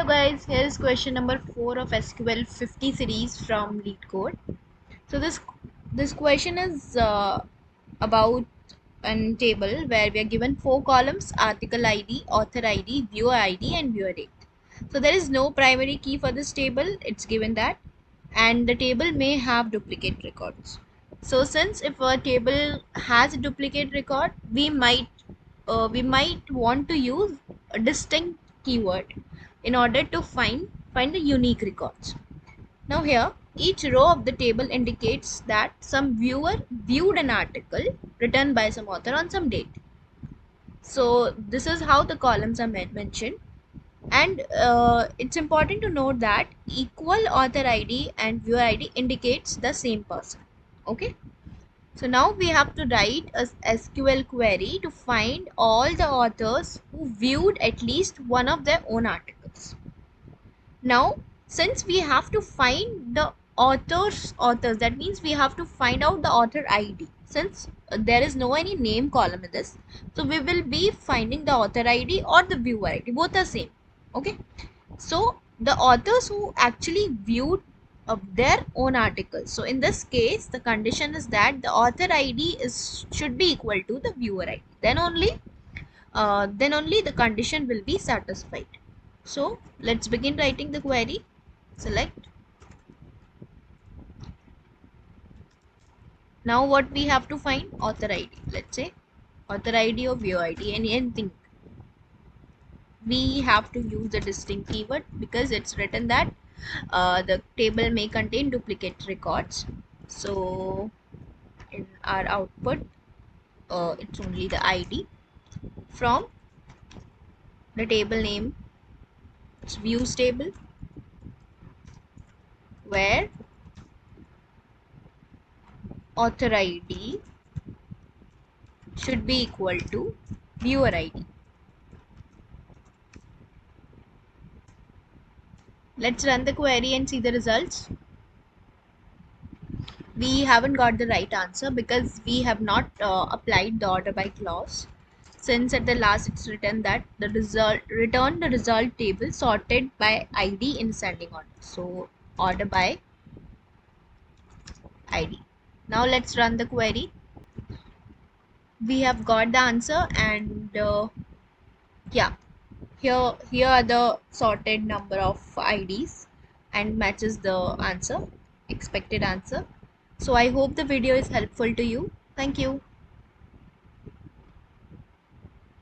guys, here's question number 4 of SQL 50 series from LeetCode. So this question is about a table where we are given 4 columns: article ID, author ID, viewer ID and viewer date. So there is no primary key for this table, it's given that, and the table may have duplicate records. So since if a table has a duplicate record, we might want to use a distinct keyword in order to find the unique records. Now here, each row of the table indicates that some viewer viewed an article written by some author on some date. So this is how the columns are mentioned, and it's important to note that equal author ID and viewer ID indicates the same person. Okay. So now we have to write a SQL query to find all the authors who viewed at least one of their own articles. Now, since we have to find the authors, that means we have to find out the author ID. Since there is no any name column in this, so we will be finding the author ID or the viewer ID. Both are same. Okay. So the authors who actually viewed their own articles. So in this case, the condition is that the author ID should be equal to the viewer ID. Then only the condition will be satisfied. So let's begin writing the query. Select. Now what we have to find? Author ID. Let's say author ID or viewer ID, anything. We have to use the distinct keyword because it's written that the table may contain duplicate records. So in our output, it's only the ID from the table name. It's views table, where author ID should be equal to viewer ID. Let's run the query and see the results. We haven't got the right answer because we have not applied the order by clause. Since at the last it's written that the return the result table sorted by ID in ascending order. So order by ID. Now let's run the query. We have got the answer, and yeah, here are the sorted number of IDs and matches the answer, expected answer. So I hope the video is helpful to you. Thank you.